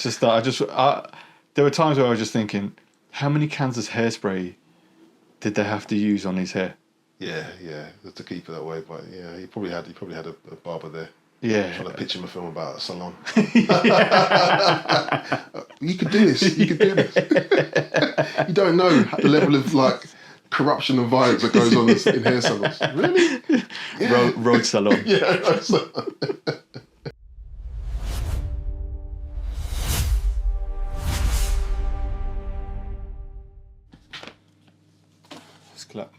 There were times where I was just thinking, how many cans of hairspray did they have to use on his hair? Yeah, to keep it that way. But yeah, he probably had a barber there. Yeah. Trying to pitch him a film about a salon. You could do this. You You don't know the level of like corruption and violence that goes on in hair salons. Really? Yeah. Road salon. Yeah, road salon. Let's clap.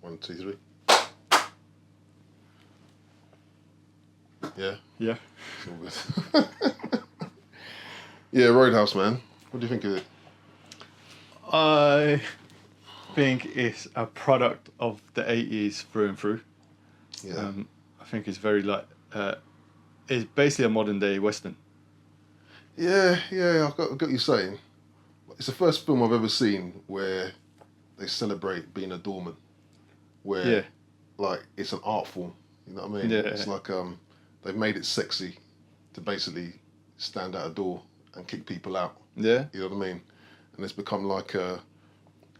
1, 2, 3. Yeah. Yeah. It's all good. Yeah, Roadhouse, man. What do you think of it? I think it's a product of the 80s through and through. Yeah. I think it's very it's basically a modern day Western. Yeah, I got what you're saying. It's the first film I've ever seen where they celebrate being a doorman. Where, like, it's an art form. You know what I mean? Yeah. It's like they've made it sexy to basically stand at a door and kick people out. Yeah. You know what I mean? And it's become like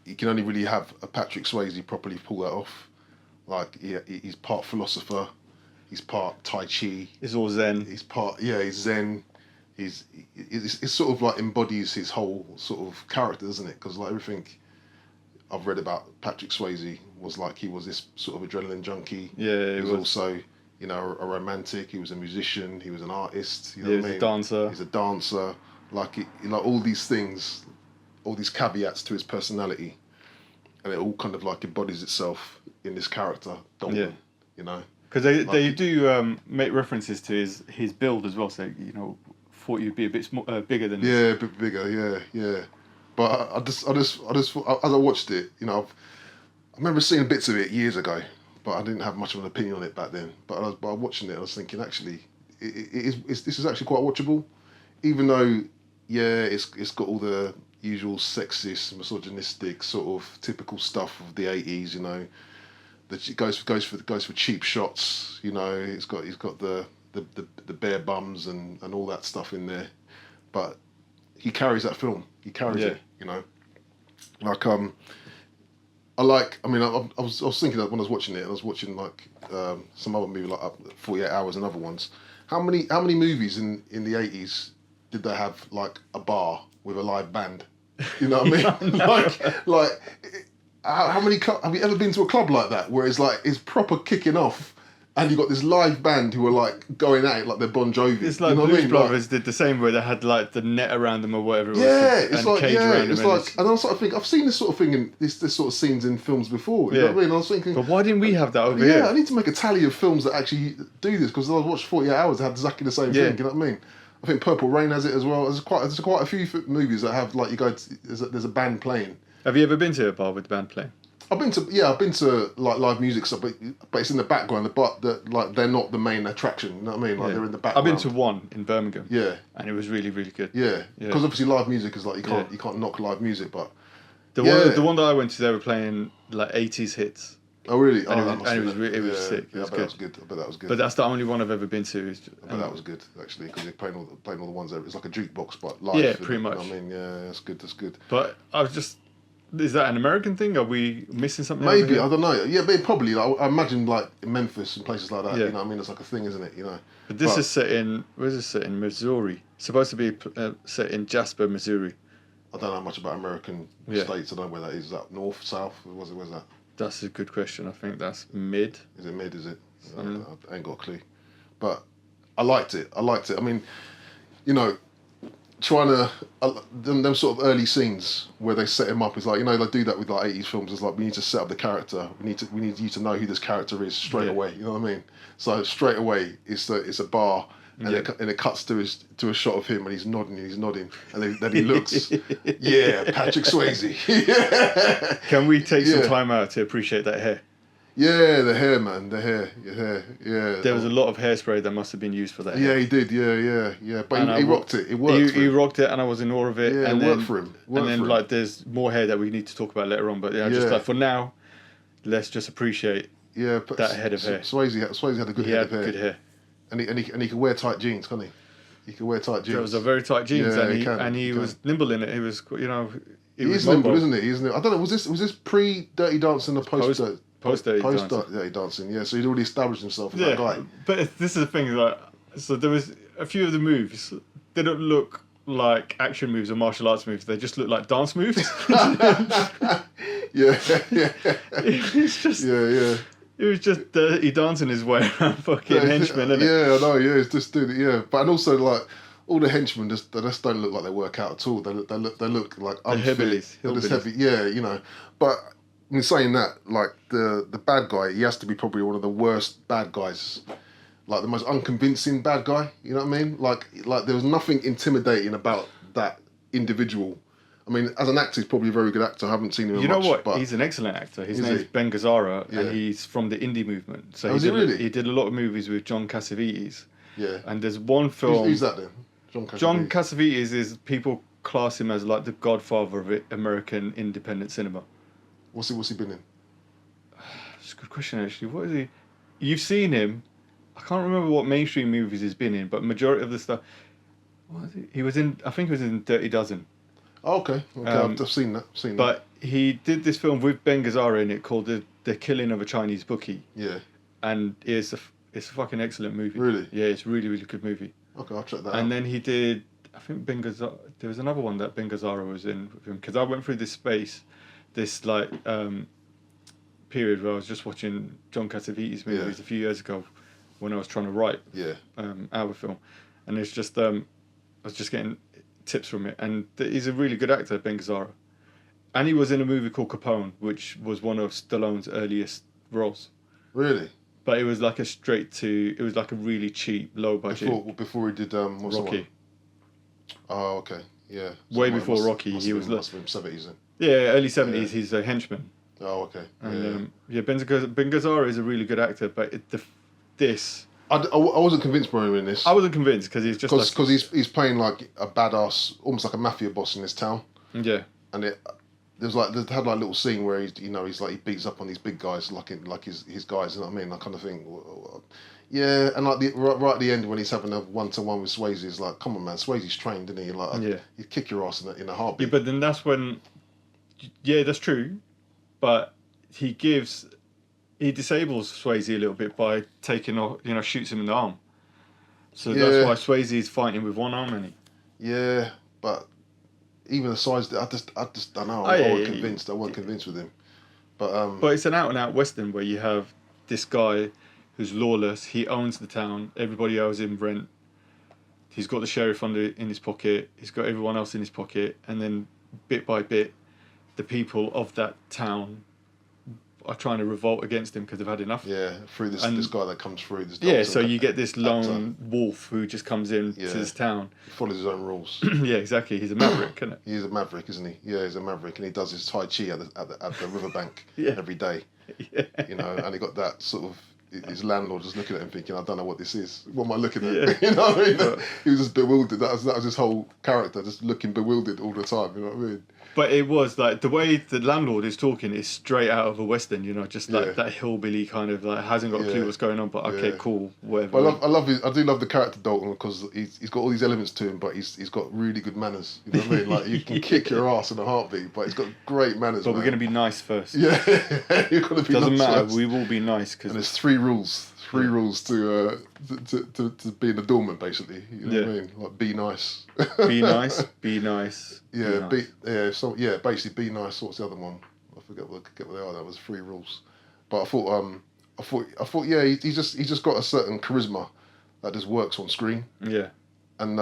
you can only really have a Patrick Swayze properly pull that off. Like, he's part philosopher, he's part Tai Chi. It's all Zen. He's Zen. It's sort of like embodies his whole sort of character, doesn't it? Because like everything I've read about Patrick Swayze was like he was this sort of adrenaline junkie. Yeah, he was also, you know, a romantic. He was a musician. He was an artist. You know he what was I mean? a dancer. He's a dancer. Like all these things, all these caveats to his personality, and it all kind of like embodies itself in this character, Dalton. Yeah. You know. Because they do make references to his build as well. So you know, thought you'd be a bit bigger than. Yeah, a bit bigger. Yeah. But I just as I watched it, you know, I remember seeing bits of it years ago, but I didn't have much of an opinion on it back then. But I was watching it, I was thinking actually, this is actually quite watchable, even though it's got all the usual sexist, misogynistic sort of typical stuff of the 80s, you know. That it goes for cheap shots, you know. He's got the bare bums and all that stuff in there, but he carries that film. He carries it, you know. Like I was thinking that when I was watching it, I was watching like some other movie like 48 Hours and other ones. How many movies in the 80s did they have like a bar with a live band? You know what I mean? like how many have you ever been to a club like that where it's like it's proper kicking off and you got this live band who are like going at it like they're Bon Jovi? It's like you know Blues what I mean? Brothers did the same where they had like the net around them or whatever it was. Yeah, it's and like cage around it's them like, and I sort of think I've seen this sort of thing in this sort of scenes in films before. You know what I mean? I was thinking, but why didn't we have that over here? Yeah, I need to make a tally of films that actually do this because I watched 48 Hours that had exactly the same thing. You know what I mean? I think Purple Rain has it as well. There's quite a few movies that have like there's a band playing. Have you ever been to a bar with the band playing? I've been to like live music stuff, but it's in the background. But like they're not the main attraction. You know what I mean? Like they're in the background. I've been to one in Birmingham. Yeah, and it was really, really good. Yeah, because obviously live music is like you can't knock live music, but the one that I went to, they were playing like 80s hits. Oh really? And it was sick. Yeah, I bet that was good. I bet that was good. But that's the only one I've ever been to. I bet that was good actually because they're playing all the ones there. It's like a jukebox but live. Yeah, pretty much. I mean, yeah, that's good. But I was just. Is that an American thing? Are we missing something? Maybe, I don't know. Yeah, but probably. Like, I imagine like in Memphis and places like that. Yeah. You know what I mean? It's like a thing, isn't it? You know. But this is set in. Where's this set in? Missouri. It's supposed to be set in Jasper, Missouri. I don't know much about American states. I don't know where that is. Is that north, south? Where's that? That's a good question. I think that's mid. Is it mid? Is it? I ain't got a clue. But I liked it. I mean, you know. Trying to them sort of early scenes where they set him up is like, you know, they do that with like 80s films. It's like we need to set up the character. We need you to know who this character is straight away. You know what I mean? So straight away it's a bar and it cuts to a shot of him and he's nodding and then he looks Patrick Swayze. Yeah. Can we take some time out to appreciate that hair? Yeah, the hair, man, your hair, yeah. There was a lot of hairspray that must have been used for that hair. Yeah, he did, yeah. But he rocked it. It worked. He rocked it, and I was in aua of it. Yeah, and it worked for him. Like, there's more hair that we need to talk about later on. But just like for now, let's just appreciate that head of hair. Swayze had a good head of hair. Good hair. And he could wear tight jeans, can't he? He can wear tight jeans. Those are very tight jeans, Yeah, and he was nimble in it. He was, you know, he is nimble, isn't he? I don't know. Was this pre Dirty Dancing or post Dirty Dancing? Yeah, so he'd already established himself as that guy. But this is the thing, like, so there was a few of the moves. They don't look like action moves or martial arts moves. They just look like dance moves. yeah. It's just It was just dirty dancing his way around fucking henchmen, innit? Yeah, I know. Yeah, it's just doing it. Yeah, but and also like all the henchmen they just don't look like they work out at all. They look like unfit. They're just heavy. Yeah, you know. But in saying that, like the bad guy, he has to be probably one of the worst bad guys. Like the most unconvincing bad guy. You know what I mean? Like there was nothing intimidating about that individual. I mean, as an actor, he's probably a very good actor. I haven't seen him in much. You know what? He's an excellent actor. His name's Ben Gazzara, and he's from the indie movement. So he did a lot of movies with John Cassavetes. Yeah. And there's one film... Who's that then? John Cassavetes is... People class him as like the godfather of American independent cinema. What's he been in? That's a good question, actually. What is he... You've seen him. I can't remember what mainstream movies he's been in, but majority of the stuff... What is he? He was in... I think he was in Dirty Dozen. Oh, okay. I've seen that. But he did this film with Ben Gazzara in it called The Killing of a Chinese Bookie. Yeah. And it's a fucking excellent movie. Really? Yeah, it's a really, really good movie. Okay, I'll check that out. And then he did, I think Ben Gazzara, there was another one that Ben Gazzara was in with him, because I went through this period where I was just watching John Cassavetes movies a few years ago when I was trying to write our film. And it's just, I was just getting tips from it, and he's a really good actor, Ben Gazzara, and he was in a movie called Capone, which was one of Stallone's earliest roles. Really? But it was like it was like a really cheap, low budget. Before he did Rocky. Oh, okay, yeah. Way before Rocky, he was. Must have been 70s then. Yeah, early 70s. He's a henchman. Oh, okay. And Ben Gazzara is a really good actor, but I wasn't convinced by him in this. I wasn't convinced because he's just because he's playing like a badass, almost like a mafia boss in this town. Yeah. And they had like a little scene where he beats up on these big guys like his guys. You know what I mean? That kind of thing. Yeah, and like right at the end when he's having a 1-to-1 with Swayze, he's like, "Come on, man, Swayze's trained, isn't he? Like, he'd kick your ass in a heartbeat." Yeah, but then that's when. Yeah, that's true, but he disables Swayze a little bit by shoots him in the arm. So that's why Swayze is fighting with one arm, isn't he? Yeah, but even the size, I just don't know. I wasn't convinced. I wasn't convinced with him. But it's an out and out Western where you have this guy who's lawless. He owns the town. Everybody owes him rent. He's got the sheriff in his pocket. He's got everyone else in his pocket, and then bit by bit, the people of that town are trying to revolt against him because they've had enough. Yeah, through this guy that comes through. So you get this lone wolf who just comes in to this town. He follows his own rules. Yeah, exactly. He's a maverick, isn't it? He's a maverick, isn't he? Yeah, he's a maverick, and he does his Tai Chi at the riverbank every day. Yeah. You know, and he got that sort of. His landlord just looking at him thinking, I don't know what this is. What am I looking at? You know what I mean? He was just bewildered. That was his whole character, just looking bewildered all the time. You know what I mean? But it was like the way the landlord is talking is straight out of a Western, just like that hillbilly kind of like hasn't got a clue what's going on, but okay, cool, whatever. But I do love the character Dalton because he's got all these elements to him, but he's got really good manners. You know what I mean? Like you can kick your ass in a heartbeat, but he's got great manners. But we're going to be nice first. Yeah, you're going to be. Doesn't nice matter. First. We will be nice because there's 3 rules. 3 rules to being a doorman, basically. You know what I mean? Like, be nice. Be nice. Be nice. Yeah, basically be nice. What's the other one? I forget what they are. That was 3 rules. But I thought, yeah, he's just got a certain charisma that just works on screen. Yeah. And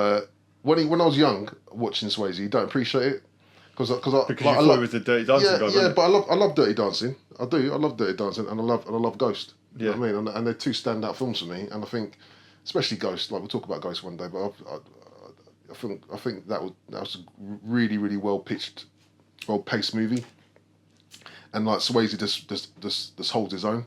when I was young, watching Swayze, you don't appreciate it. Because I thought it was the Dirty Dancing guy. Yeah, but I love Dirty Dancing. I do. I love Dirty Dancing, and I love Ghost. Yeah. You know what I mean, and they're 2 standout films for me. And I think, especially Ghost. Like we'll talk about Ghost one day, but I think that was a really, really well pitched, well paced movie. And like Swayze just holds his own.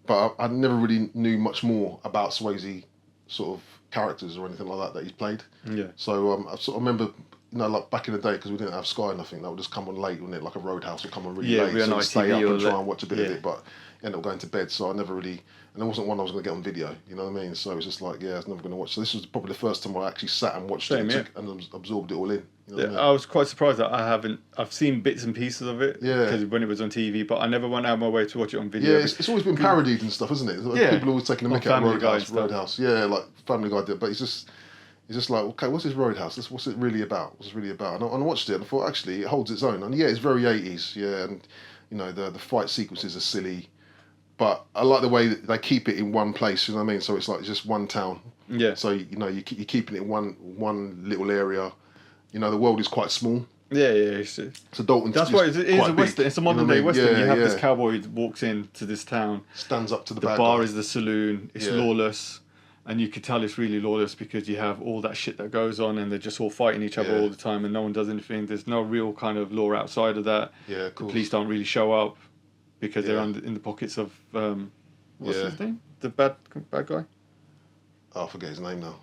But I never really knew much more about Swayze sort of characters or anything like that he's played. Yeah. So I sort of remember like back in the day, because we didn't have Sky or nothing, that would just come on late, wouldn't it? Like a Roadhouse would come on really late, so I'd stay up and try and watch a bit of it, but end up going to bed, so I never really, and it wasn't one I was going to get on video, you know what I mean? So it was just like, I was never going to watch. So this was probably the first time I actually sat and watched it and absorbed it all in. You know what I mean? I was quite surprised that I've seen bits and pieces of it, because when it was on TV, but I never went out of my way to watch it on video. Yeah, it's always been parodied and stuff, isn't it? Like, people always taking the mick out of Roadhouse. Yeah, like Family Guy did, but it's just like, okay, what's this Roadhouse? What's it really about? What's it really about? And I watched it and I thought, actually, it holds its own. And it's very 80s, and you know, the fight sequences are silly, but I like the way that they keep it in one place, you know what I mean? So it's like just one town. Yeah. So, you know, you're keeping it in one little area. You know, the world is quite small. Yeah. So Dalton. That's why it is a western. It's a modern day western. You have this cowboy who walks into this town, stands up to the bad bar guy. Is the saloon. It's lawless, and you could tell it's really lawless because you have all that shit that goes on, and they're just all fighting each other all the time, and no one does anything. There's no real kind of law outside of that. Yeah, cool. The police don't really show up because they're in the pockets of what's his name? The bad guy. Oh, I forget his name now.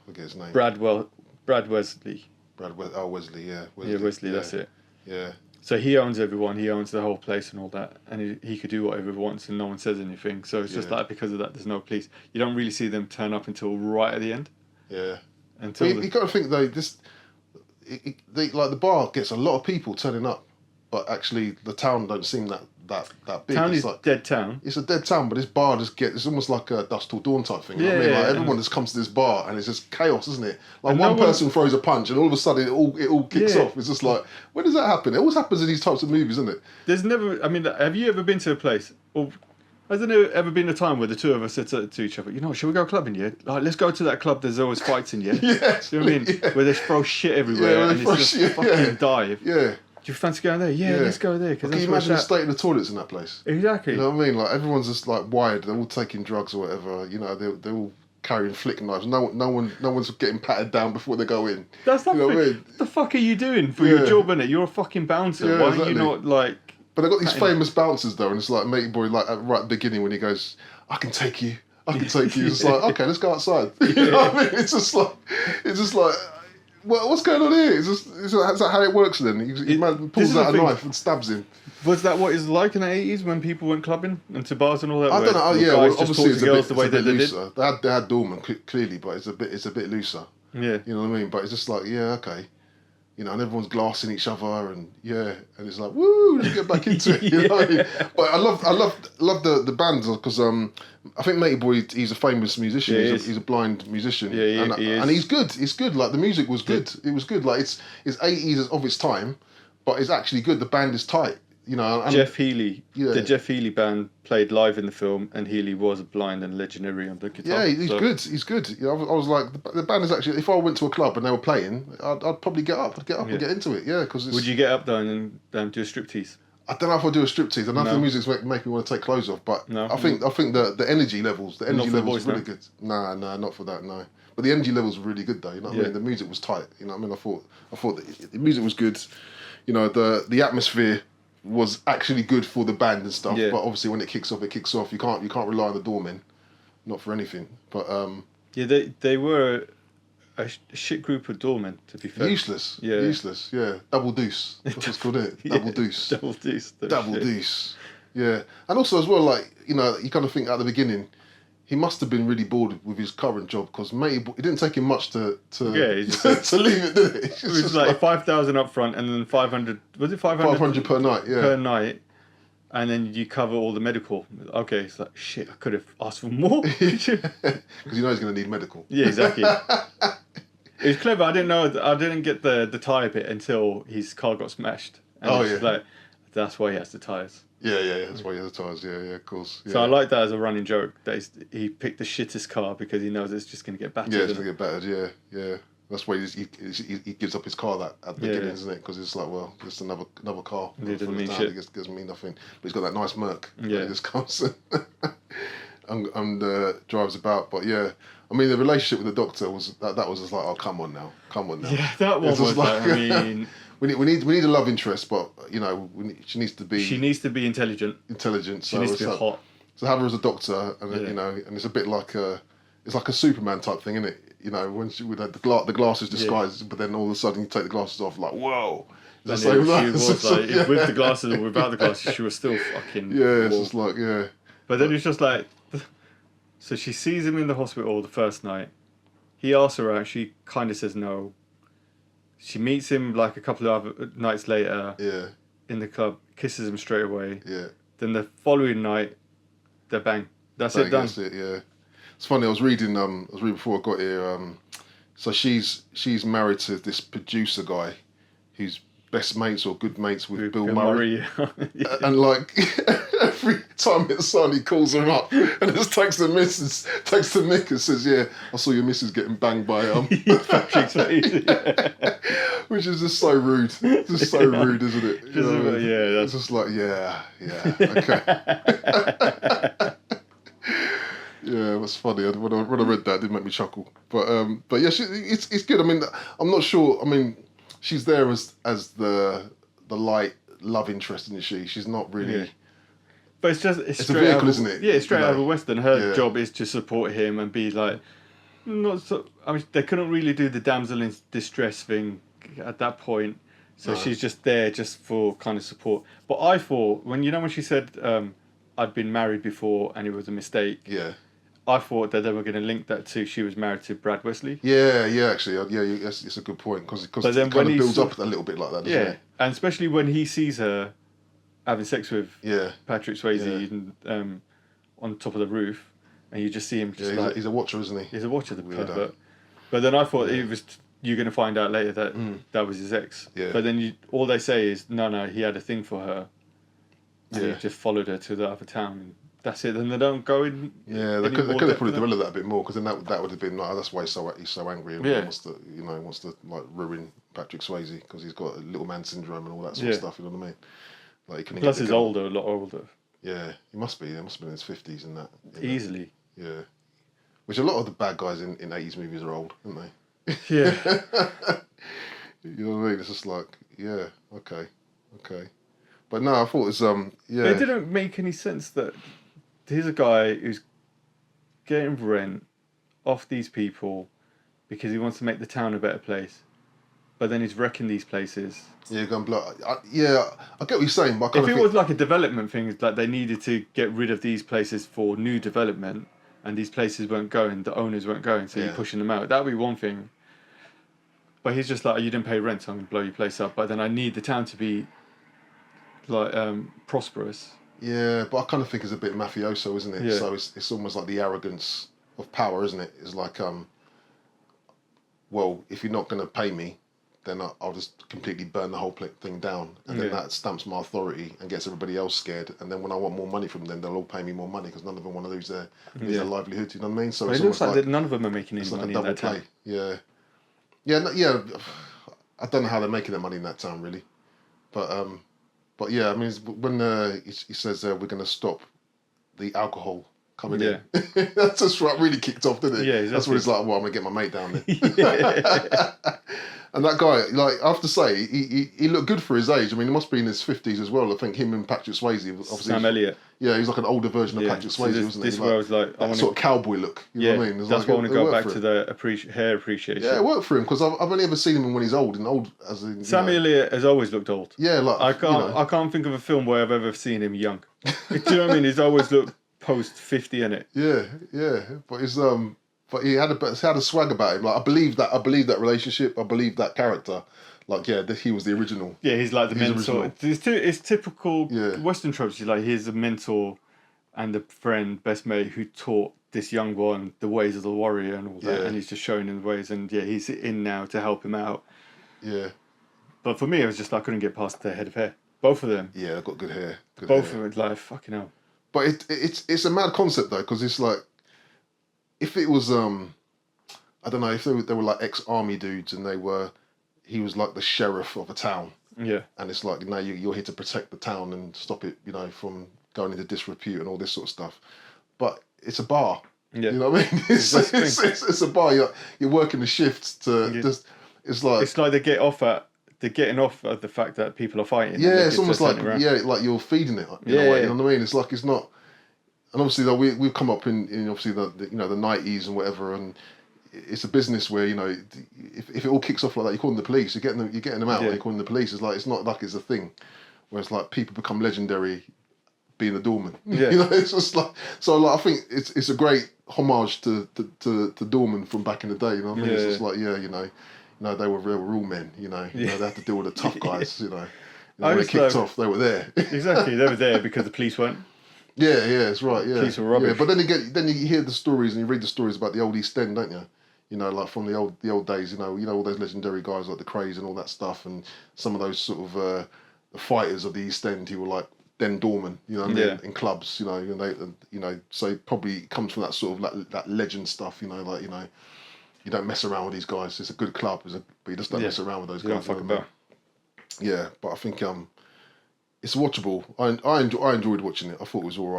Brad Wesley. Wesley, yeah. Wesley, that's it. Yeah. So he owns everyone, he owns the whole place and all that, and he could do whatever he wants and no one says anything. So it's just like, because of that, there's no police. You don't really see them turn up until right at the end. Yeah. You got to think though, like the bar gets a lot of people turning up, but actually the town don't seem that big. Town is like, dead town. It's a dead town, but this bar it's almost like a dusk till dawn type thing. You know what I mean? Like everyone just comes to this bar and it's just chaos, isn't it? Like one person throws a punch and all of a sudden it all kicks off. It's just like, when does that happen? It always happens in these types of movies, isn't it? There's never, I mean, have you ever been to a place, or has there ever been a time where the two of us said to each other, you know, should we go clubbing, yeah? Like, let's go to that club there's always fights in, yeah? Yes. You know what I mean? Where they throw shit everywhere and it's just fucking dive. Yeah. Do you fancy going there? Yeah, let's go there. Can you imagine the state of the toilets in that place? Exactly. You know what I mean? Like everyone's just like wired. They're all taking drugs or whatever. You know, they're all carrying flick knives. No one's getting patted down before they go in. That's not. You know what I mean? What the fuck are you doing for your job, innit? You're a fucking bouncer. Why are you not like? But they've got these famous bouncers though, and it's like Matey Boy, like right at the beginning when he goes, "I can take you. I can take you." It's like, okay, let's go outside. You know what I mean? It's just like. Well, what's going on here? Is that how it works then? He pulls out a knife and stabs him. Was that what it's like in the 80s when people went clubbing and to bars and all that? I don't know. Yeah, well, obviously it's a bit looser. They had Dorman clearly, but it's a bit looser. Yeah. You know what I mean? But it's just like, okay. You know, and everyone's glassing each other and it's like, woo, let's get back into it. You know what I mean? But I love the band because I think Matey Boy, he's a famous musician. Yeah, he's a blind musician. Yeah, he is. And he's good. It's good. Like the music was good. It was good. Like it's 80s of its time, but it's actually good. The band is tight. You know, and Jeff Healey, the Jeff Healey band played live in the film, and Healey was blind and legendary on the guitar. Yeah, he's good. You know, I was like, the band is actually. If I went to a club and they were playing, I'd probably get up. I'd get up and get into it. Yeah, because. Would you get up though and do a striptease? I don't know if I'll do a striptease. I don't know if the music's make me want to take clothes off, but I think the energy levels, are really good. Nah, not for that. No, but the energy levels were really good though. You know what I mean? The music was tight. You know what I mean? I thought the music was good. You know, the atmosphere was actually good for the band and stuff, but obviously when it kicks off, You can't rely on the doormen, not for anything. But they were a shit group of doormen, to be fair. Useless. Yeah, double deuce. That's what's called it. Double deuce. Double deuce. Yeah, and also as well, like you know, you kind of think at the beginning. He must have been really bored with his current job because it didn't take him much to leave it, did it? It was like 5,000 up front and then 500. Was it 500? 500 per night, yeah. Per night, and then you cover all the medical. Okay, it's like shit. I could have asked for more because you know he's going to need medical. Yeah, exactly. It was clever. I didn't get the tyre bit until his car got smashed. And like, that's why he has the tyres. Yeah. That's why he has the tyres. Yeah, of course. Yeah. So I like that as a running joke. That he picked the shittest car because he knows it's just going to get battered. Yeah, it's going to get battered. Yeah. That's why he gives up his car at the beginning, isn't it? Because it's like, well, just another car. It doesn't mean shit. It doesn't mean nothing. But he's got that nice Merc. Yeah. He just comes and drives about. But yeah, I mean, the relationship with the doctor was just like, oh, come on now. Yeah, that one was like, I mean. We need a love interest, but you know, she needs to be. She needs to be intelligent. She needs to be hot. So have her as a doctor, and you know, and it's a bit like it's like a Superman type thing, isn't it? you know, when she with the glasses disguised, but then all of a sudden you take the glasses off, like whoa. She was like, with the glasses or without the glasses, she was still fucking. Yeah, it's just like But then it's just like, so she sees him in the hospital the first night. He asks her out. She kind of says no. She meets him like a couple of other nights later. Yeah. In the club, kisses him straight away. Yeah. Then the following night, they bang. That's it, done. That's it. Yeah. It's funny. I was reading before I got here. So she's married to this producer guy, who's best mates or good mates with Bill Murray. Yeah. And like every time it's on, he calls her up and just takes the mick and says, "Yeah, I saw your missus getting banged by Patrick Swayze." Which is just so rude. Just so rude, isn't it? That's just like okay. Yeah, it was funny. When I read that, it did make me chuckle. But yeah, it's good. I mean, I'm not sure. I mean, she's there as the light love interest, isn't she? She's not really. Yeah. But it's a vehicle, isn't it? Yeah, it's straight out of a Western. Her job is to support him and be like, not so. I mean, they couldn't really do the damsel in distress thing at that point, so she's just there just for kind of support. But I thought when she said I'd been married before and it was a mistake. Yeah. I thought that they were going to link that to she was married to Brad Wesley. Yeah, actually, it's a good point because it kind of builds up a little bit like that, doesn't it? And especially when he sees her having sex with Patrick Swayze on top of the roof, and you just see him just he's a watcher, isn't he? He's a watcher, the pervert. But then I thought you're going to find out later that that was his ex. Yeah. But then all they say is, no, he had a thing for her. And he just followed her to the other town. That's it. Then they don't go in. Yeah, they could have probably developed that a bit more because then that would have been like, that's why he's so angry and wants to like ruin Patrick Swayze because he's got a little man syndrome and all that sort of stuff. You know what I mean? Like he couldn't. Plus, he's older, a lot older. Yeah, he must be. He must have been in his 50s and that. Easily. Yeah, which a lot of the bad guys in 80s movies are old, aren't they? Yeah. You know what I mean? It's just like, okay. But no, I thought it was But it didn't make any sense that here's a guy who's getting rent off these people because he wants to make the town a better place, but then he's wrecking these places. Yeah, going blow. I get what you're saying, but if it was like a development thing, like they needed to get rid of these places for new development, and these places weren't going, the owners weren't going, so you're pushing them out. That would be one thing. But he's just like, you didn't pay rent, so I'm going to blow your place up. But then I need the town to be like prosperous. Yeah, but I kind of think it's a bit mafioso, isn't it? Yeah. So it's almost like the arrogance of power, isn't it? It's like, well, if you're not going to pay me, then I'll just completely burn the whole thing down, and then that stamps my authority and gets everybody else scared. And then when I want more money from them, they'll all pay me more money because none of them want to lose their livelihood. You know what I mean? So it looks like none of them are making any money in that town. Yeah. I don't know how they're making their money in that town really, but yeah, I mean, when he says we're going to stop the alcohol coming in, that's just what really kicked off, didn't it? Yeah, exactly. That's what it's like. Well, I'm going to get my mate down there. And that guy, like, I have to say, he looked good for his age. I mean, he must be in his 50s as well. I think him and Patrick Swayze, obviously. Sam Elliott. Yeah, he's like an older version of Patrick Swayze, wasn't he? This where I was like, that sort of cowboy look. You know what I mean? That's why I want to go back to the hair appreciation. Yeah, it worked for him because I've only ever seen him when he's old, as in. Sam Elliott has always looked old. Yeah, like I can't think of a film where I've ever seen him young. Do you know what I mean? He's always looked post 50 in it. Yeah, but he had a swag about him. Like I believe that relationship. I believe that character. Like he was the original. Yeah, he's like the mentor. It's typical Western tropes. He's like he's a mentor and a friend, best mate who taught this young one the ways of the warrior and all that, and he's just showing him the ways. And he's in now to help him out. Yeah. But for me, it was just I couldn't get past their head of hair. Both of them. Yeah, they've got good hair. Both of them, like fucking hell. But it's a mad concept though, because it's like, if it was I don't know, if they were like ex-army dudes and he was like the sheriff of a town. Yeah. And it's like, now you're here to protect the town and stop it, from going into disrepute and all this sort of stuff. But it's a bar. Yeah. You know what I mean? It's a bar. You're working the shifts to just. It's like they're getting off at the fact that people are fighting. Yeah, it's almost like like you're feeding it. You know what I mean? It's like it's not. And obviously, we've come up in obviously the 90s and whatever, and it's a business where, you know, if it all kicks off like that, you're calling the police. You're getting them out. You're calling the police. It's like, it's not like it's a thing where it's like people become legendary being a doorman. Yeah. You know, it's just like, so like I think it's a great homage to doorman from back in the day. You know what I mean? It's just like, you know, they were real men. You know, they had to deal with the tough guys. You know, when they kicked off, they were there. Exactly, they were there because the police weren't. Yeah, that's right. Yeah, police were rubbish. Yeah, but then you hear the stories and you read the stories about the old East End, don't you? You know, like from the old days. You know all those legendary guys like the Crays and all that stuff, and some of those sort of the fighters of the East End who were like then doormen. You know what I mean? In clubs. You know, and they so it probably comes from that sort of that legend stuff. You know, like, you know, you don't mess around with these guys. It's a good club, but you just don't mess around with those guys. Don't fuck about. Yeah, but I think it's watchable. I enjoyed watching it. I thought it was all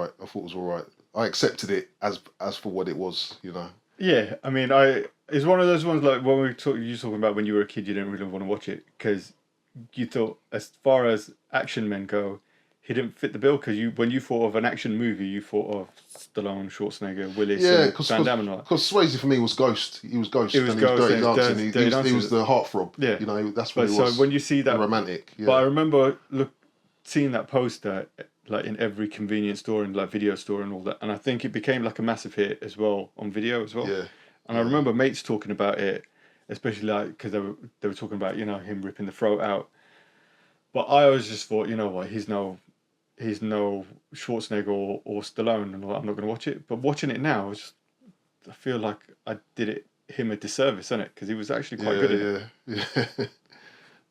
right. I accepted it as for what it was, you know. Yeah, I mean, it's one of those ones like when you were talking about when you were a kid, you didn't really want to watch it because you thought, as far as action men go, he didn't fit the bill. Because when you thought of an action movie, you thought of Stallone, Schwarzenegger, Willis, and Van Damme and all that. Because Swayze for me was Ghost. He was Ghost. He was Dirty Dancing. He was the heartthrob. Yeah, you know, that's what he was. So when you see that, romantic. Yeah. But I remember seeing that poster like in every convenience store and like video store and all that, and I think it became like a massive hit as well on video as well. Yeah. And I remember mates talking about it, especially like because they were talking about, you know, him ripping the throat out. But I always just thought, you know what, he's no Schwarzenegger or Stallone, and I'm not going to watch it. But watching it now, I feel like I did him a disservice, innit? Because he was actually quite good at it. Yeah.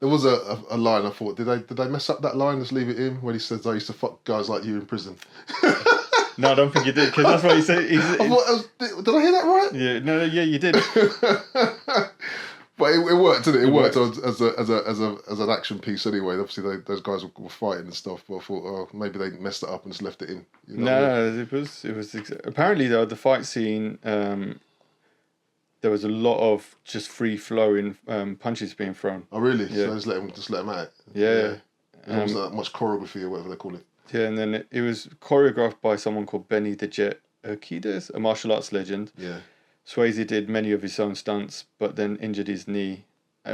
There was a line I thought, did they mess up that line? Just leave it in when he says, "I used to fuck guys like you in prison." No, I don't think you did, because that's what he said. Did I hear that right? Yeah, no, you did. But it worked, didn't it? It worked as an action piece anyway. Obviously, those guys were fighting and stuff. But I thought, maybe they messed it up and just left it in. You know no, it was apparently though the fight scene. There was a lot of just free flowing punches being thrown. Oh really? Yeah. So just let them at it. Yeah. There wasn't that much choreography or whatever they call it. Yeah, and then it was choreographed by someone called Benny the Jet Urquidez, a martial arts legend. Yeah. Swayze did many of his own stunts, but then injured his knee,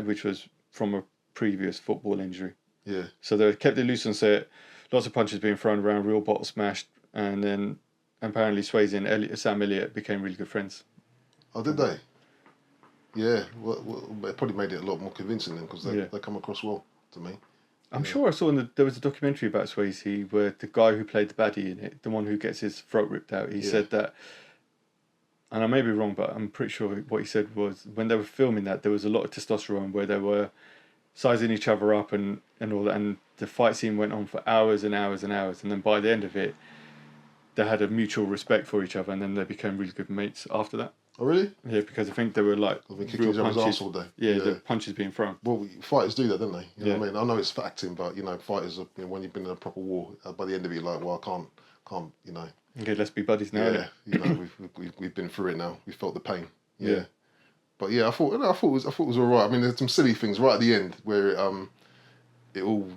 which was from a previous football injury. Yeah. So they kept it loose on set, lots of punches being thrown around, real bottles smashed, and then apparently Swayze and Sam Elliott became really good friends. Oh, did they? Yeah, well, it probably made it a lot more convincing then, because they come across well to me. I'm sure I saw there was a documentary about Swayze where the guy who played the baddie in it, the one who gets his throat ripped out, he said that, and I may be wrong, but I'm pretty sure what he said was when they were filming that, there was a lot of testosterone where they were sizing each other up and all that, and the fight scene went on for hours and hours and hours, and then by the end of it, they had a mutual respect for each other, and then they became really good mates after that. Oh really? Yeah, because I think they were like kicking each other's arse all day. Yeah, the punches being thrown. Well, fighters do that, don't they? You know what I mean? I know it's for acting, but you know, fighters, when you've been in a proper war, by the end of it, you're like, well, I can't, you know. Okay, let's be buddies now. Yeah, you know, we've been through it now. We felt the pain. Yeah. But yeah, I thought it was all right. I mean, there's some silly things right at the end where it all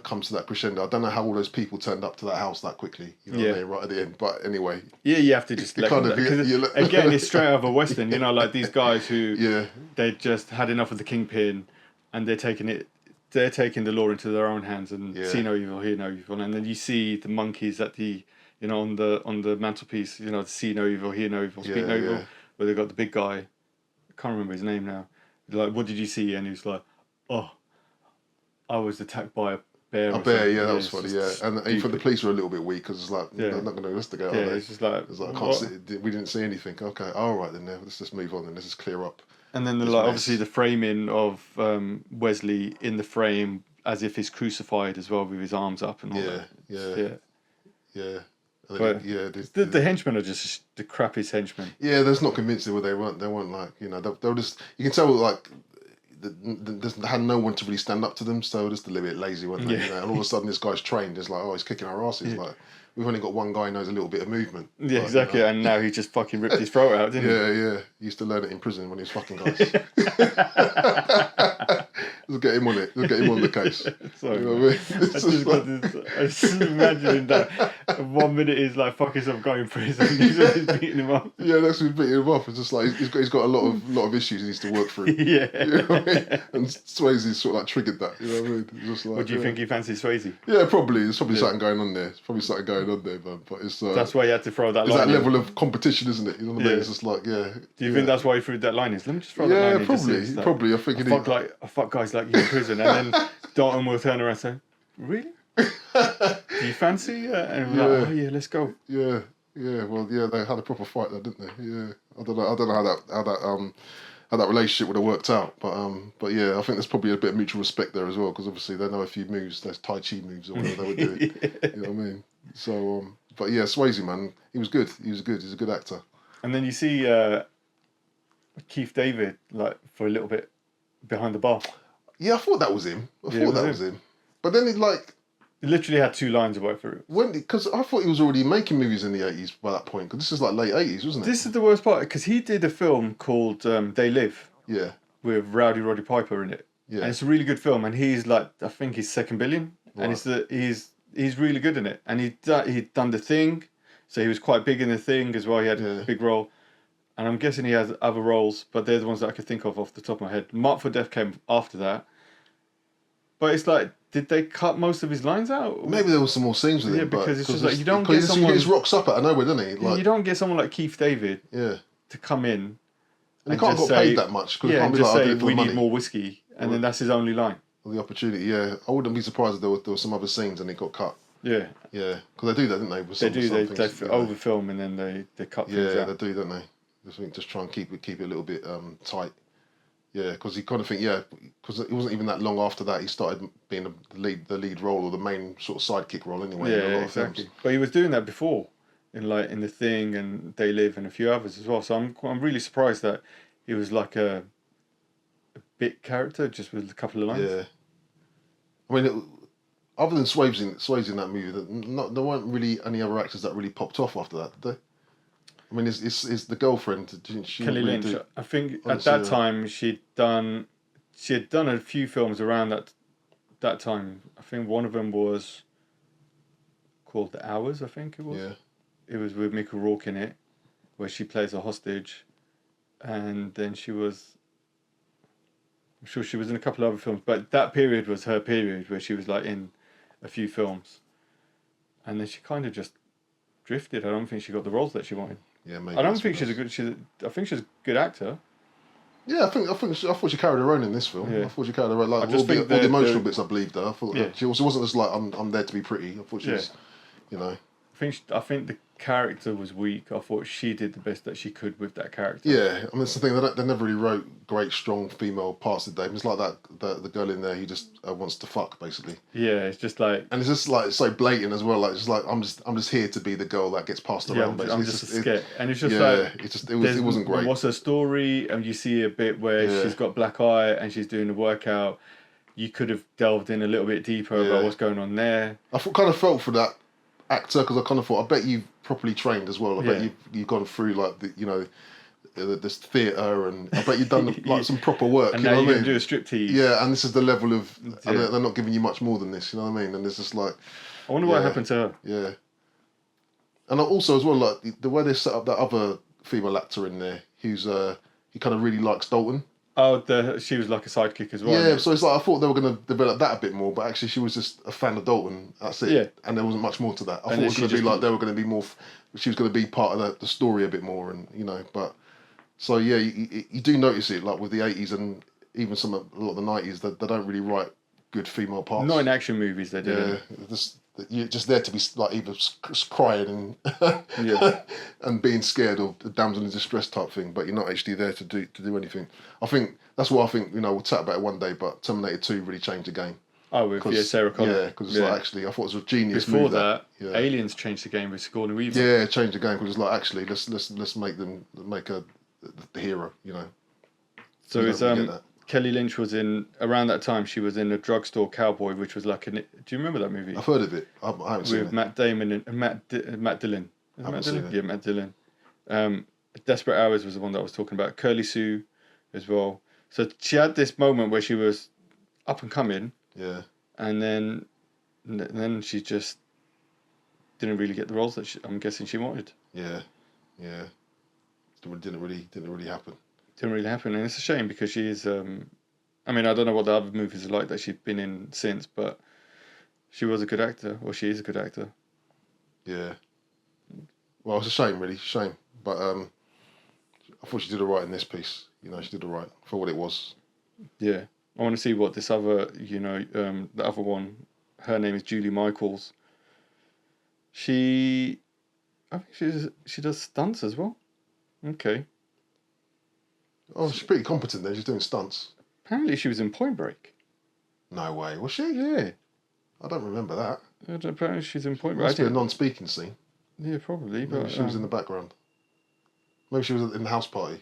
comes to that crescendo. I don't know how all those people turned up to that house that quickly. You know what I mean? Right at the end. But anyway. Yeah, you have to just let them. Again, it's straight out of a Western. You know, like these guys who they just had enough of the kingpin, and they're taking the law into their own hands and see no evil, hear no evil. And then you see the monkeys at the, you know, on the mantelpiece, you know, see no evil, hear no evil, speak no evil. Where they got the big guy, I can't remember his name now. Like, what did you see? And he was like, oh, I was attacked by a bear. A bear, yeah, that was funny, yeah. And even the police were a little bit weak because it's like, they're not going to investigate, are they? It's just like, I can't see, we didn't see anything. Okay, all right then, let's just move on and let's just clear up. And then obviously the framing of Wesley in the frame as if he's crucified as well with his arms up and all that. Yeah. But the henchmen are just the crappiest henchmen. Yeah, that's not convincing. They weren't like, you know, they were just, you can tell like they had no one to really stand up to them, so just a little bit lazy, weren't they? You know? And all of a sudden this guy's trained. It's like, oh, he's kicking our asses. Like, we've only got one guy who knows a little bit of movement. Yeah, like, exactly. You know? And now he just fucking ripped his throat out, didn't he? Yeah. He used to learn it in prison when he was fucking guys. Let's get him on it. Let's get him on the case. Sorry, you know what I mean? I was just imagining that 1 minute he's like, fuck yourself, go in prison. He's always beating him up. Yeah, that's who's beating him up. It's just like he's got a lot of issues he needs to work through. Yeah. You know what I mean? And Swayze sort of like triggered that. You know what I mean? It's just like, What do you think he fancies Swayze? Yeah, probably. There's probably something going on there. There's probably something going on there, man. But it's that's why you had to throw that line. It's that level of competition, isn't it? You know what I mean? It's just like, Do you think that's why he threw that line? Let me just throw that line in. Yeah, probably. Probably. I think I fuck guys like you in prison, and then Dalton will turn around and say, "Really? Do you fancy?" And we're like, "Oh yeah, let's go." Yeah. Well, yeah, they had a proper fight there, didn't they? Yeah. I don't know how that relationship would have worked out, but yeah, I think there's probably a bit of mutual respect there as well, because obviously they know a few moves, those Tai Chi moves or whatever they were doing. You know what I mean? So, but yeah, Swayze, man, he was good. He's a good actor. And then you see Keith David like for a little bit behind the bar. Yeah, I thought that was him. I thought that was him. But then he literally had 2 lines of work for it. Because I thought he was already making movies in the 80s by that point, because this is like late 80s, wasn't it? This is the worst part, because he did a film called They Live. Yeah. With Rowdy Roddy Piper in it. Yeah. And it's a really good film, and he's like, I think he's second billion, right. And he's really good in it. And he'd done The Thing, so he was quite big in The Thing as well. He had a big role. And I'm guessing he has other roles, but they're the ones that I could think of off the top of my head. Mark for Death came after that. But it's like, did they cut most of his lines out? Maybe there was some more scenes with him. Yeah, because it's just like, you don't get someone... He just rocks up out of nowhere, doesn't he? Like, you don't get someone like Keith David to come in and he can't get paid that much. Yeah, and just say, we need more whiskey. And then that's his only line. The opportunity, yeah. I wouldn't be surprised if there were some other scenes and it got cut. Yeah. Yeah, because they do that, don't they? They do. They overfilm and then they cut things out. Yeah, they do, don't they? Just try and keep it a little bit tight. Yeah, because you kind of think, because it wasn't even that long after that he started being the lead role or the main sort of sidekick role anyway. Yeah, in a lot exactly. Of films. But he was doing that before, in The Thing and They Live and a few others as well. So I'm really surprised that he was like a bit character just with a couple of lines. Yeah, I mean, other than Swayze in that movie, there weren't really any other actors that really popped off after that, did they? I mean, is the girlfriend? Kelly Lynch. I think at that time she had done a few films around that time. I think one of them was called The Hours. I think it was. Yeah. It was with Mickey Rourke in it, where she plays a hostage, and then I'm sure she was in a couple of other films. But that period was her period where she was like in a few films, and then she kind of just drifted. I don't think she got the roles that she wanted. Yeah, maybe. I don't think I think she's a good actor. Yeah, I thought she carried her own in this film. Yeah. I thought she carried her own. Like all the emotional bits, I believed her. I thought she wasn't just like I'm there to be pretty. I thought she was, you know. I think the character was weak. I thought she did the best that she could with that character. Yeah, I mean, it's the thing, they never really wrote great, strong female parts, did they? It's like the girl in there who just wants to fuck, basically. Yeah, it's just like... And it's just like so blatant as well, like, just like, I'm just here to be the girl that gets passed around, basically. I'm just a skit. And it's just like... It wasn't great. What's her story? And you see a bit where she's got black eye and she's doing the workout. You could have delved in a little bit deeper about what's going on there. I kind of felt for that actor, because I kind of thought, I bet you've properly trained as well. I bet you've gone through like this theatre, and I bet you've done like some proper work. And you now know you're what going to do a striptease. Yeah, and this is the level of, and they're not giving you much more than this. You know what I mean? And it's just like, I wonder what happened to her. Yeah, and also as well, like the way they set up that other female actor in there, who's he kind of really likes Dalton. Oh, she was like a sidekick as well. Yeah, so it's like I thought they were going to develop that a bit more, but actually she was just a fan of Dalton. That's it. Yeah. And there wasn't much more to that. I thought it was going to be like they were going to be more. She was going to be part of the story a bit more, and but so yeah, you do notice it like with the 80s and even a lot of the 90s that they don't really write good female parts. Not in action movies, they do. Yeah, you're just there to be like either crying and and being scared or the damsel in distress type thing, but you're not actually there to do anything. I think that's what I think. We'll chat about it one day. But Terminator 2 really changed the game. Oh, with Sarah Connor. Yeah, because like, actually I thought it was a genius. Before that, Aliens changed the game with Sigourney Weaver. Yeah, changed the game because it's like actually let's make her the hero. So it's Kelly Lynch was in around that time. She was in A Drugstore Cowboy, which was like do you remember that movie? I've heard of it. I haven't seen it. With Matt Damon and Matt Dillon. Matt Dillon? Yeah, Matt Dillon. Desperate Hours was the one that I was talking about. Curly Sue, as well. So she had this moment where she was up and coming. Yeah. And then she just didn't really get the roles that I'm guessing she wanted. Yeah. Yeah. Didn't really happen. Didn't really happen, and it's a shame because she is. I mean, I don't know what the other movies are like that she's been in since, but she was a good actor, or she is a good actor. Yeah. Well, it's a shame, really, shame. But I thought she did all right in this piece. You know, she did all right for what it was. Yeah, I want to see what this other, the other one. Her name is Julie Michaels. I think she does stunts as well. Okay. Oh, she's pretty competent then. She's doing stunts. Apparently, she was in Point Break. No way, was she? Yeah. I don't remember that. Apparently, she's in Point Break. Must be a non-speaking scene. Yeah, probably. Maybe but she was in the background. Maybe she was in the house party.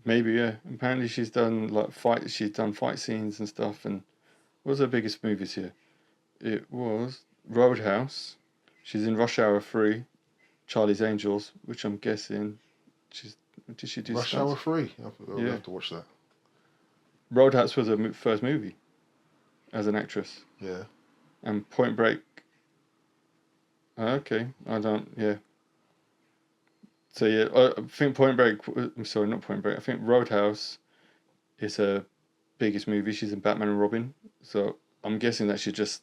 Maybe, yeah. Apparently, she's done She's done fight scenes and stuff. And what was her biggest movies here? It was Roadhouse. She's in Rush Hour 3, Charlie's Angels, which I'm guessing did she do Rush stunts? Hour 3? I'll have to watch that. Roadhouse was her first movie as an actress. Yeah. And Point Break. Okay, yeah. So yeah, I think Point Break. I'm sorry, not Point Break. I think Roadhouse is her biggest movie. She's in Batman and Robin. So I'm guessing that she's just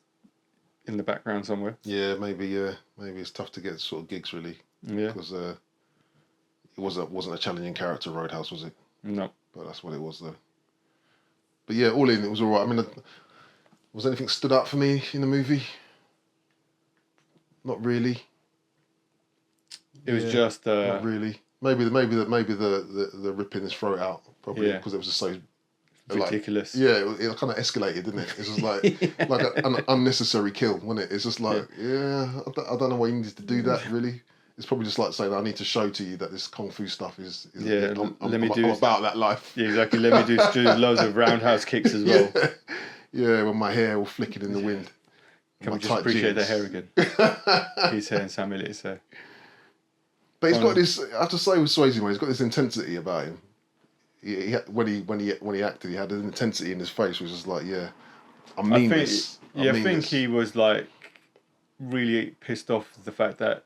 in the background somewhere. Yeah, maybe. Yeah, maybe it's tough to get sort of gigs really. Yeah. Because it wasn't a challenging character, Roadhouse, was it? No. But that's what it was though. But yeah, all in, it was all right. I mean, was anything stood out for me in the movie? Not really. It was just not really. Maybe the ripping his throat out probably because it was just so ridiculous. It kind of escalated, didn't it? It's just like an unnecessary kill, wasn't it? It's just like I don't know why you needed to do that really. It's probably just like saying I need to show to you that this kung fu stuff is I'm about that life. Yeah, exactly. Let me do loads of roundhouse kicks as well. Yeah, with my hair all flicking in the wind. Can we just appreciate the hair again? His hair and Sam Elliott's hair. But he's got this. I have to say with Swayze, he's got this intensity about him. When he acted, he had an intensity in his face, which was like, I think he was like really pissed off at the fact that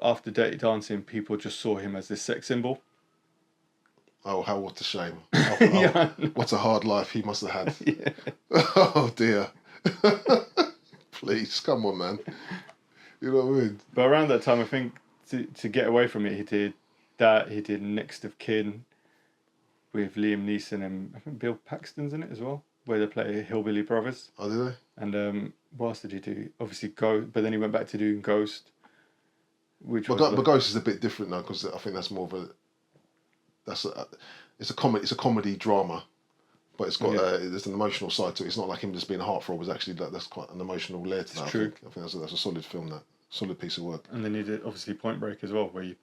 after Dirty Dancing, people just saw him as this sex symbol. Oh, what a shame! What a hard life he must have had. Yeah. Oh dear. Please, come on, man. You know what I mean? But around that time, I think to get away from it, he did that. He did Next of Kin with Liam Neeson and I think Bill Paxton's in it as well, where they play hillbilly brothers. Oh, did they? And what else did he do? Obviously, Ghost, but then he went back to doing Ghost. But Ghost is a bit different now because I think that's more of it's a comedy drama. But it's got there's an emotional side to it. It's not like him just being a heartthrob. It's actually that's quite an emotional layer to that. True. I think that's a solid film. Solid piece of work. And then he did obviously Point Break as well, where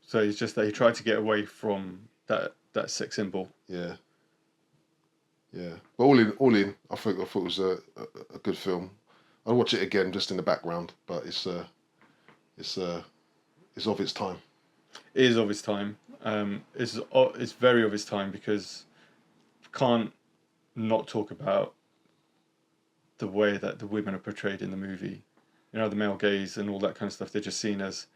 so it's just that he tried to get away from that sex symbol. Yeah. Yeah, but all in, I thought it was a good film. I'll watch it again just in the background, but it's of its time. It is of its time. It's very of its time because can't not talk about the way that the women are portrayed in the movie. You know, the male gaze and all that kind of stuff. They're just seen as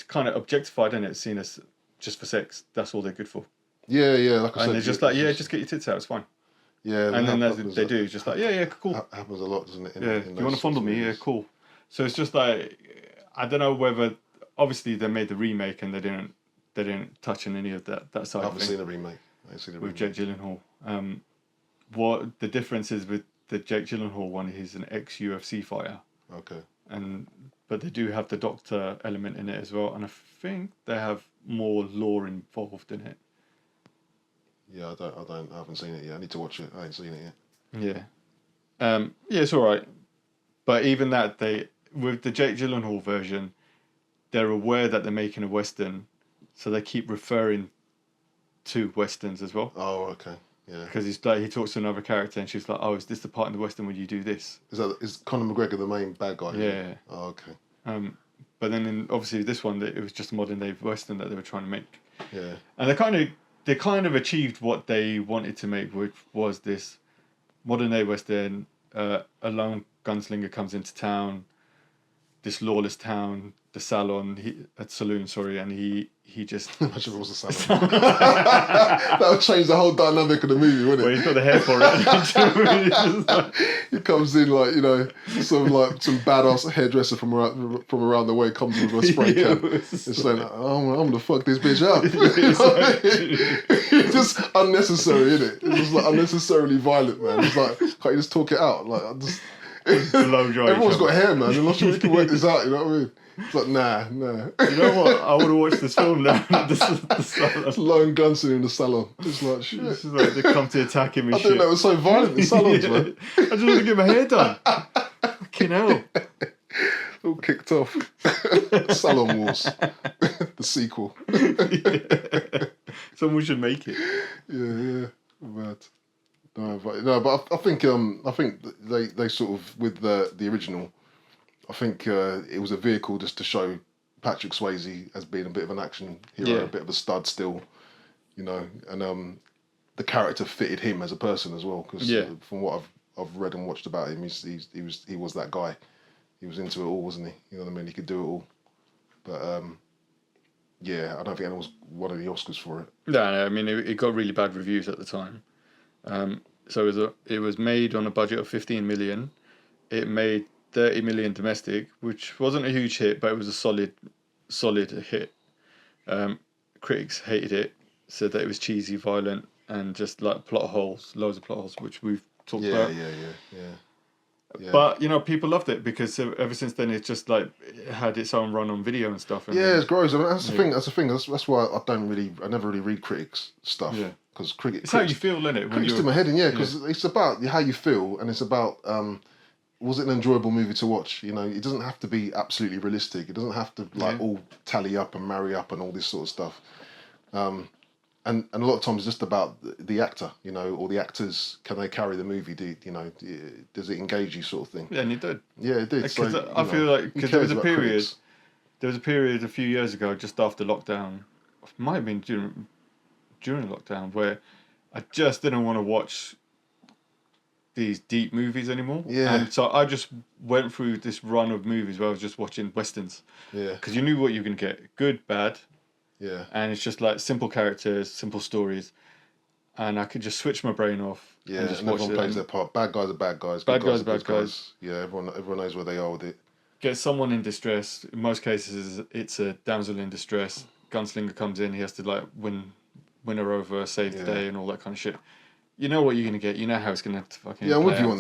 kind of objectified, and it's seen as just for sex. That's all they're good for. Yeah. Like I said, and they're just like, just get your tits out. It's fine. Yeah. And then they do just like, cool. That happens a lot, doesn't it? In you want to fondle me? Yeah, cool. So it's just like, I don't know whether obviously they made the remake and they didn't touch on any of that side. I haven't seen a remake. With Jake Gyllenhaal. What the difference is with the Jake Gyllenhaal one, he's an ex-UFC fighter. Okay. But they do have the doctor element in it as well, and I think they have more lore involved in it. Yeah, I haven't seen it yet. I need to watch it. I ain't seen it yet. Yeah. It's all right. But even that, with the Jake Gyllenhaal version, they're aware that they're making a Western, so they keep referring to Westerns as well. Oh, okay. Yeah. Because he talks to another character and she's like, "Oh, is this the part in the Western where you do this?" Is Conor McGregor the main bad guy? Yeah. Oh, okay. But then obviously this one, it was just a modern day Western that they were trying to make. Yeah. And they kind of they kind of achieved what they wanted to make, which was this modern day Western. A lone gunslinger comes into town, this lawless town, the saloon, sorry, and he just... Imagine it was a salon. That would change the whole dynamic of the movie, wouldn't it? Well, he's got the hair for it. He comes in like, some badass hairdresser from around the way comes with a spray can. It's like, I'm gonna fuck this bitch up. It's just unnecessary, isn't it? It's just like unnecessarily violent, man. It's like, can't you just talk it out? Like, everyone's got hair, man. I'm not sure we can work this out. You know what I mean? It's like, nah. You know what? I want to watch this film now. That's lone gunslinger in the salon. It's like, shit. It's like they come to attack him and shit. I didn't know it was so violent in salons, man. I just want to get my hair done. Fucking hell. All kicked off. Salon Wars. The sequel. Someone should make it. Yeah. Mad. But I think they sort of, with the original, I think it was a vehicle just to show Patrick Swayze as being a bit of an action hero, a bit of a stud still, and the character fitted him as a person as well, because from what I've read and watched about him, he was that guy. He was into it all, wasn't he? You know what I mean? He could do it all. But I don't think anyone won any Oscars for it. No, I mean it got really bad reviews at the time. So it was made on a budget of 15 million. It made 30 million domestic, which wasn't a huge hit, but it was a solid hit. Critics hated it, said that it was cheesy, violent, and just like loads of plot holes, which we've talked about. Yeah. But people loved it because ever since then it's just like it had its own run on video and stuff. And it's gross. I mean, that's the thing. That's why I never really read critics stuff. Yeah. Because it's how you feel, isn't it? Critics do my head in, because it's about how you feel, and it's about was it an enjoyable movie to watch? It doesn't have to be absolutely realistic. It doesn't have to all tally up and marry up and all this sort of stuff. And a lot of times it's just about the actor, or the actors. Can they carry the movie? Does it engage you, sort of thing? Yeah, and it did. Yeah, it did. Because I feel like there was a period. There was a period a few years ago, just after lockdown. It might have been during lockdown, where I just didn't want to watch these deep movies anymore. Yeah. And so I just went through this run of movies where I was just watching westerns. Yeah. Because you knew what you were going to get. Good, bad. Yeah. And it's just like simple characters, simple stories. And I could just switch my brain off. Yeah, and just watch everyone plays their part. Bad guys are bad guys. Bad guys are bad guys. Yeah, everyone knows where they are with it. Get someone in distress. In most cases, it's a damsel in distress. Gunslinger comes in, he has to like win her over, save the day, and all that kind of shit. You know what you're gonna get. You know how it's gonna fucking. Yeah, I'm with you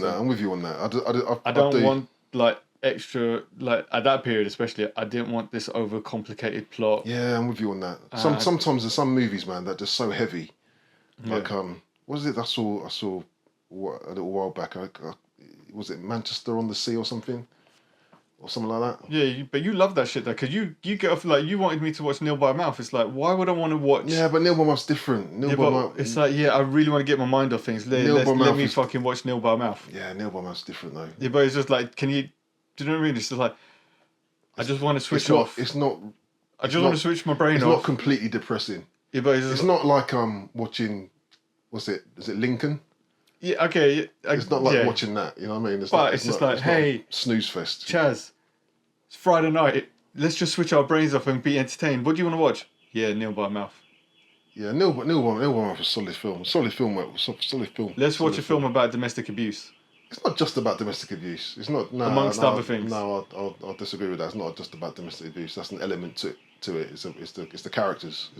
on that. I don't want like extra, like at that period especially. I didn't want this overcomplicated plot. Yeah, I'm with you on that. Sometimes there's some movies, man, that are just so heavy. Like what was it? I saw a little while back. Was it Manchester on the Sea or something? Or something like that. Yeah, but you love that shit though, because you get off like you wanted me to watch Nil by Mouth. It's like, why would I want to watch? Yeah, but Nil by Mouth's different. It's like, I really want to get my mind off things. Let me fucking watch Nil by Mouth. Yeah, Nil by Mouth's different though. Yeah, but it's just like, do you know what I mean? It's just like, I just want to switch off. I just want to switch my brain off. It's not completely depressing. Yeah, but it's not like watching. What's it? Is it Lincoln? Yeah, okay. It's not like watching that, you know what I mean? It's just like, hey, snooze fest. Chaz, it's Friday night. Let's just switch our brains off and be entertained. What do you want to watch? Yeah, Nil by Mouth. Yeah, Nil by Mouth is a solid film. Solid film. Let's watch a film about domestic abuse. It's not just about domestic abuse. It's not. No, amongst other things. No, I'll disagree with that. It's not just about domestic abuse. That's an element to it. It's the characters.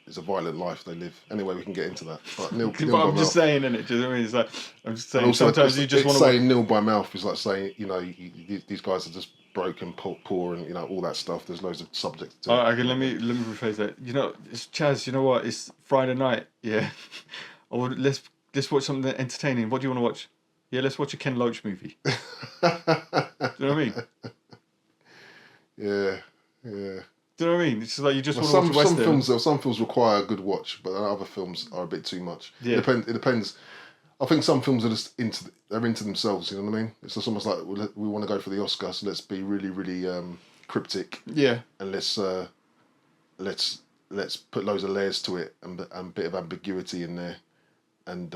It's a violent life they live. Anyway, we can get into that. But I'm just saying, innit? Do you know what I mean? It's like, I'm just saying, also, sometimes you just want to... saying Nil by Mouth is like saying, these guys are just broken, poor, and, all that stuff. There's loads of subjects to it. Okay, let me rephrase that. It's Chaz, you know what? It's Friday night, yeah. Let's watch something entertaining. What do you want to watch? Yeah, let's watch a Ken Loach movie. Do you know what I mean? Yeah. Do you know what I mean? It's just like you just want to watch Western. Some films require a good watch, but other films are a bit too much. Yeah. It depends. I think some films are just into themselves. You know what I mean? It's just almost like we want to go for the Oscar, so let's be really, really cryptic. Yeah. And let's let's put loads of layers to it and a bit of ambiguity in there, and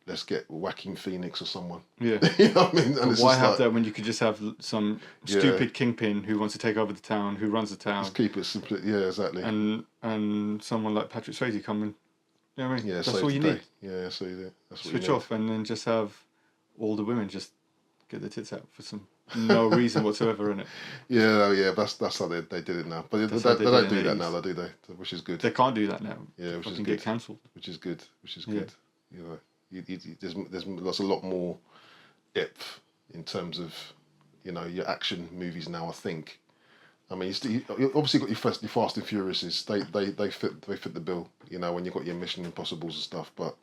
let's get Joaquin Phoenix or someone. Yeah. You know what I mean? And why have that when you could just have some stupid kingpin who wants to take over the town, who runs the town? Just keep it simple. Yeah, exactly. And someone like Patrick Swayze come and, you know what I mean? Yeah, that's all you need. Yeah, so you do. That's what Switch off and then just have all the women just get their tits out for some no reason whatsoever in it. Yeah, that's how they did it now. But they don't do that now, do they? Which is good. They can't do that now. Yeah, which is good. Get cancelled. Which is good. You know, there's a lot more depth in terms of, you know, your action movies now. I think. I mean, you obviously got your Fast and Furiouses. They fit the bill. You know, when you've got your Mission Impossibles and stuff. But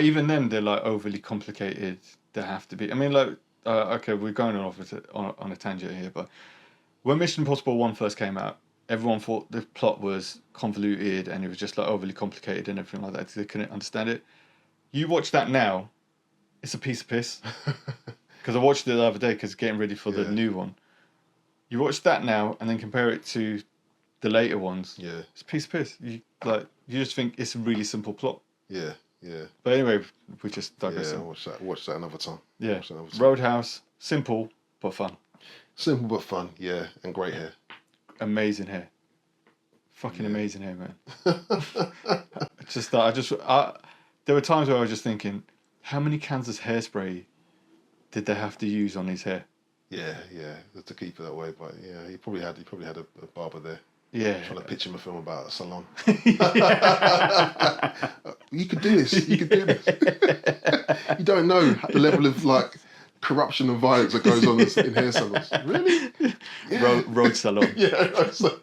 even then, they're like overly complicated. They have to be. I mean, like, okay, we're going off on a tangent here, but when Mission Impossible 1 first came out, everyone thought the plot was convoluted and it was just like overly complicated and everything like that. They couldn't understand it. You watch that now, it's a piece of piss. Because I watched it the other day because getting ready for the new one. You watch that now and then compare it to the later ones. Yeah, it's a piece of piss. You just think it's a really simple plot. Yeah. But anyway, we just digress. Yeah, watch that another time. Yeah, Roadhouse, simple but fun. Simple but fun, yeah, and great hair. Amazing hair. Fucking amazing hair, man. There were times where I was just thinking, how many cans of hairspray did they have to use on his hair? Yeah, to keep it that way. But yeah, he probably had a barber there. Yeah. Trying to pitch him a film about a salon. You could do this. You don't know the level of like corruption and violence that goes on in hair salons. Really? Yeah. Road salon. Yeah, road salon.